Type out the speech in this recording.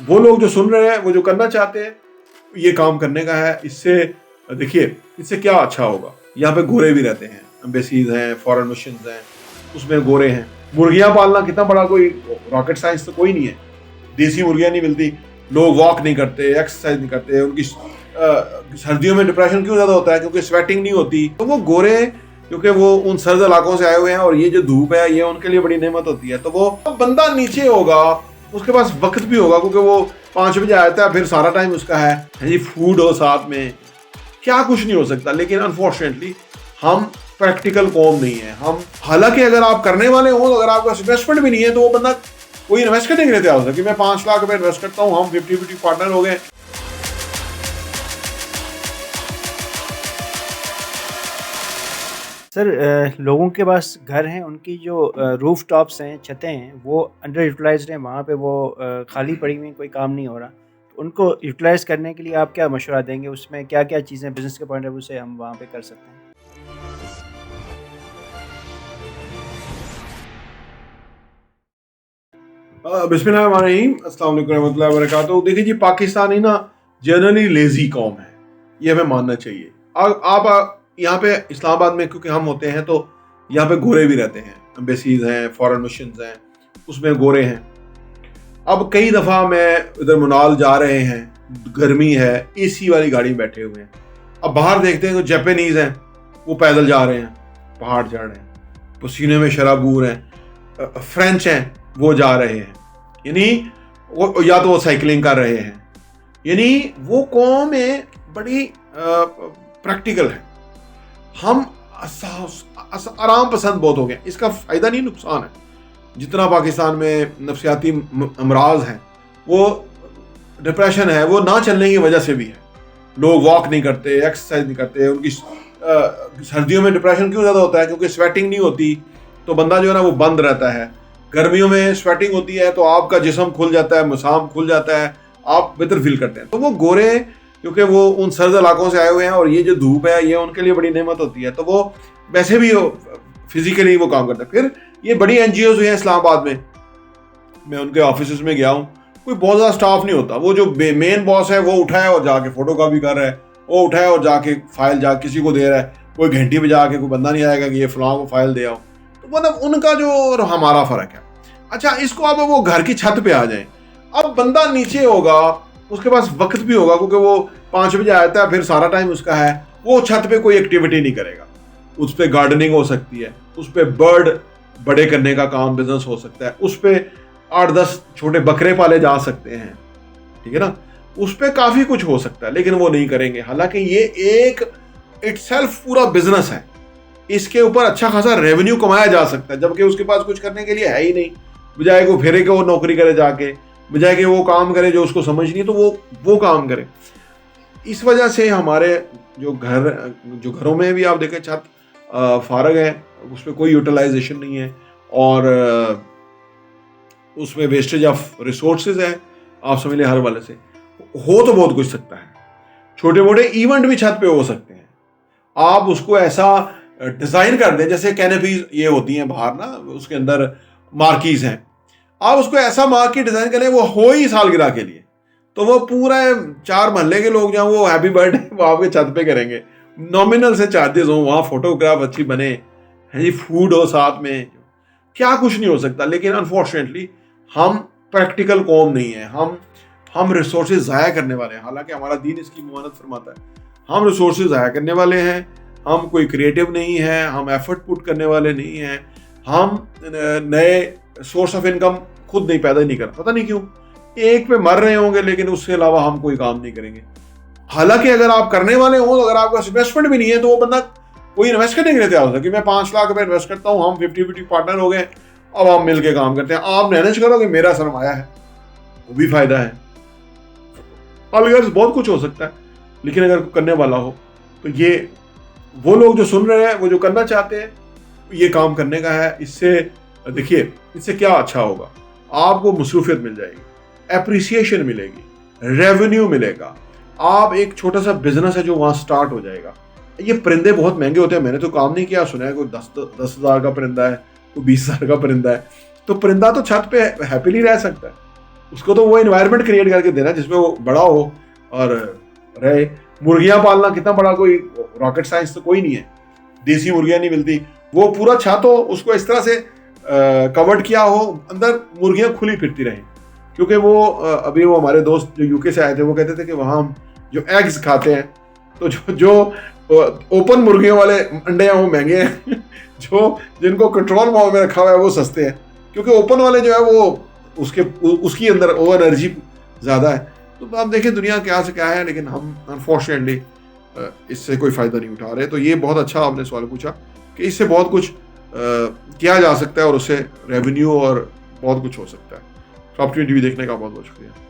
وہ لوگ جو سن رہے ہیں, وہ جو کرنا چاہتے ہیں, یہ کام کرنے کا ہے. اس سے دیکھیے اس سے کیا اچھا ہوگا. یہاں پہ گورے بھی رہتے ہیں, امبیسیز ہیں, فورن مشنز ہیں, اس میں گورے ہیں. مرغیاں پالنا کتنا بڑا کوئی راکٹ سائنس تو کوئی نہیں ہے. دیسی مرغیاں نہیں ملتی, لوگ واک نہیں کرتے, ایکسرسائز نہیں کرتے. ان کی سردیوں میں ڈپریشن کیوں زیادہ ہوتا ہے؟ کیونکہ سویٹنگ نہیں ہوتی. تو وہ گورے کیونکہ وہ ان سرد علاقوں سے آئے ہوئے ہیں, اور یہ جو دھوپ ہے یہ ان کے لیے بڑی نعمت ہوتی ہے. تو وہ بندہ نیچے ہوگا, اس کے پاس وقت بھی ہوگا, کیونکہ وہ 5 بجے آتا ہے, پھر سارا ٹائم اس کا ہے جی فوڈ ہو ساتھ میں, کیا کچھ نہیں ہو سکتا. لیکن انفارچونیٹلی ہم پریکٹیکل قوم نہیں ہے. ہم حالانکہ اگر آپ کرنے والے ہوں, اگر آپ کا انویسٹمنٹ بھی نہیں ہے, تو وہ بندہ کوئی انویسٹ کرنے کے لیے تیار ہوتا ہے کہ میں 5 لاکھ روپے انویسٹ کرتا ہوں, ہم 50-50 پارٹنر ہو گئے. سر لوگوں کے پاس گھر ہیں, ان کی جو روف ٹاپس ہیں, چھتیں ہیں, وہ انڈر یوٹیلائزڈ ہیں, وہاں پہ وہ خالی پڑی ہوئی ہیں, کوئی کام نہیں ہو رہا. ان کو یوٹیلائز کرنے کے لیے آپ کیا مشورہ دیں گے؟ اس میں کیا کیا چیزیں بزنس کے پوائنٹ آف ویو سے ہم وہاں پہ کر سکتے ہیں؟ بسم اللہ الرحمن الرحیم. السلام علیکم ورحمۃ اللہ وبرکاتہ. دیکھیے جی, پاکستانی نا جنرلی لیزی قوم ہے, یہ ہمیں ماننا چاہیے. آپ یہاں پہ اسلام آباد میں کیونکہ ہم ہوتے ہیں, تو یہاں پہ گورے بھی رہتے ہیں, امبیسیز ہیں, فورن مشنز ہیں, اس میں گورے ہیں. اب کئی دفعہ میں ادھر منال جا رہے ہیں, گرمی ہے, اے سی والی گاڑی میں بیٹھے ہوئے ہیں. اب باہر دیکھتے ہیں تو جیپنیز ہیں, وہ پیدل جا رہے ہیں, پہاڑ چڑھ رہے ہیں, پسینے میں شرابور ہیں. فرینچ ہیں, وہ جا رہے ہیں, یعنی یا تو وہ سائیکلنگ کر رہے ہیں. یعنی وہ قوم بڑی پریکٹیکل ہے. ہم آرام پسند بہت ہو گئے. اس کا فائدہ نہیں نقصان ہے. جتنا پاکستان میں نفسیاتی امراض ہیں, وہ ڈپریشن ہے, وہ نہ چلنے کی وجہ سے بھی ہے. لوگ واک نہیں کرتے, ایکسرسائز نہیں کرتے. ان کی سردیوں میں ڈپریشن کیوں زیادہ ہوتا ہے؟ کیونکہ سویٹنگ نہیں ہوتی, تو بندہ جو ہے نا وہ بند رہتا ہے. گرمیوں میں سویٹنگ ہوتی ہے, تو آپ کا جسم کھل جاتا ہے, مسام کھل جاتا ہے, آپ بہتر فیل کرتے ہیں. تو وہ گورے کیونکہ وہ ان سرد علاقوں سے آئے ہوئے ہیں, اور یہ جو دھوپ ہے یہ ان کے لیے بڑی نعمت ہوتی ہے. تو وہ ویسے بھی فزیکلی وہ کام کرتے ہیں. پھر یہ بڑی این جی اوز ہوئی ہیں اسلام آباد میں ان کے آفیسز میں گیا ہوں, کوئی بہت زیادہ سٹاف نہیں ہوتا. وہ جو مین باس ہے وہ اٹھایا اور جا کے فوٹو کاپی کر رہا ہے, وہ اٹھایا اور جا کے فائل جا کسی کو دے رہا ہے. کوئی گھنٹی پہ جا کے کوئی بندہ نہیں آئے گا کہ یہ فلاں کو فائل دے آؤ. تو مطلب ان کا جو اور ہمارا فرق ہے. اچھا, اس کو اب وہ گھر کی چھت پہ آ جائیں. اب بندہ نیچے ہوگا, اس کے پاس وقت بھی ہوگا, کیونکہ وہ 5 بجے آتا ہے, پھر سارا ٹائم اس کا ہے. وہ چھت پہ کوئی ایکٹیویٹی نہیں کرے گا. اس پہ گارڈننگ ہو سکتی ہے, اس پہ برڈ بڑے کرنے کا کام بزنس ہو سکتا ہے, اس پہ 8-10 چھوٹے بکرے پالے جا سکتے ہیں, ٹھیک ہے نا, اس پہ کافی کچھ ہو سکتا ہے. لیکن وہ نہیں کریں گے. حالانکہ یہ ایک اٹ سیلف پورا بزنس ہے, اس کے اوپر اچھا خاصا ریونیو کمایا جا سکتا ہے, جبکہ اس کے پاس کچھ کرنے کے لیے ہے ہی نہیں. بجائے کہ وہ پھرے کہ وہ نوکری کرے جا کے, بجائے کہ وہ کام کرے جو اس کو سمجھ نہیں, تو وہ کام کرے. اس وجہ سے ہمارے جو گھروں میں بھی آپ دیکھیں چھت فارغ ہے, اس پہ کوئی یوٹیلائزیشن نہیں ہے, اور اس میں ویسٹیج آف ریسورسز ہے. آپ سمجھ لیں ہر والے سے ہو تو بہت کچھ سکتا ہے. چھوٹے موٹے ایونٹ بھی چھت پہ ہو سکتے ہیں. آپ اس کو ایسا ڈیزائن کر دیں, جیسے کینپیز یہ ہوتی ہیں باہر نا, اس کے اندر مارکیز ہیں, آپ اس کو ایسا مارکی ڈیزائن کریں وہ ہو ہی سالگرہ کے لیے, تو وہ پورا 4 محلے کے لوگ جہاں وہ ہیپی برتھ ڈے وہ آپ کے چھت پہ کریں گے. نامنل سے چارجز ہوں, وہاں فوٹوگراف اچھی بنے, جی فوڈ ہو ساتھ میں, کیا کچھ نہیں ہو سکتا. لیکن انفارچونیٹلی ہم پریکٹیکل قوم نہیں ہے. ہم ریسورسز ضائع کرنے والے ہیں. حالانکہ ہمارا دین اس کی ممانعت فرماتا ہے. ہم ریسورسز ضائع کرنے والے ہیں. ہم کوئی کریٹیو نہیں ہیں, ہم ایفرٹ پٹ کرنے والے نہیں ہیں, ہم نئے سورس آف انکم خود نہیں پیدا نہیں کرتے. پتہ نہیں کیوں, ایک پہ مر رہے ہوں گے, لیکن اس کے علاوہ ہم کوئی کام نہیں کریں گے. حالانکہ اگر آپ کرنے والے ہوں, اگر آپ کا انویسٹمنٹ بھی نہیں ہے, تو وہ بندہ کوئی انویسٹ کرنے کے لیے تیار ہوتا ہے کہ میں 5 لاکھ روپے انویسٹ کرتا ہوں, ہم 50-50 پارٹنر ہو گئے, اب آپ مل کے کام کرتے ہیں. آپ مینیج کرو کہ میرا سرمایہ ہے, وہ بھی فائدہ ہے. بہت کچھ ہو سکتا ہے. لیکن اگر کرنے والا ہو, تو یہ وہ لوگ جو سن رہے ہیں, وہ جو کرنا چاہتے ہیں, یہ کام کرنے کا ہے. اس سے دیکھیے اس سے کیا اچھا ہوگا. آپ کو مصروفیت مل جائے گی, اپریسیشن ملے گی, ریونیو ملے گا. آپ ایک چھوٹا سا بزنس ہے جو وہاں سٹارٹ ہو جائے گا. یہ پرندے بہت مہنگے ہوتے ہیں, میں نے تو کام نہیں کیا, سنا ہے کوئی 10,000 کا پرندہ ہے, کوئی 20,000 کا پرندہ ہے. تو پرندہ تو چھت پہ ہیپیلی رہ سکتا ہے. اس کو تو وہ انوائرمنٹ کریٹ کر کے دینا جس میں وہ بڑا ہو اور رہے. مرغیاں پالنا کتنا بڑا کوئی راکٹ سائنس تو کوئی نہیں ہے, دیسی مرغیاں نہیں ملتی, وہ پورا چھت ہو اس کو اس طرح سے کورڈ کیا ہو, اندر مرغیاں کھلی پھرتی رہیں. کیونکہ وہ ابھی وہ ہمارے دوست جو UK سے آئے تھے وہ کہتے تھے کہ وہاں ہم جو ایگز کھاتے ہیں تو جو اوپن مرغیوں والے انڈے ہیں وہ مہنگے ہیں, جو جن کو کنٹرول ماحول میں رکھا ہوا ہے وہ سستے ہیں, کیونکہ اوپن والے جو ہے وہ اس کی اندر وہ انرجی زیادہ ہے. تو آپ دیکھیں دنیا کیا سے کیا ہے, لیکن ہم انفارچونیٹلی اس سے کوئی فائدہ نہیں اٹھا رہے. تو یہ بہت اچھا آپ نے سوال پوچھا کہ اس سے بہت کچھ کیا جا سکتا ہے اور اس سے ریونیو اور بہت کچھ ہو سکتا ہے. ٹاپ 20 دیکھنے کا بہت بہت شکریہ.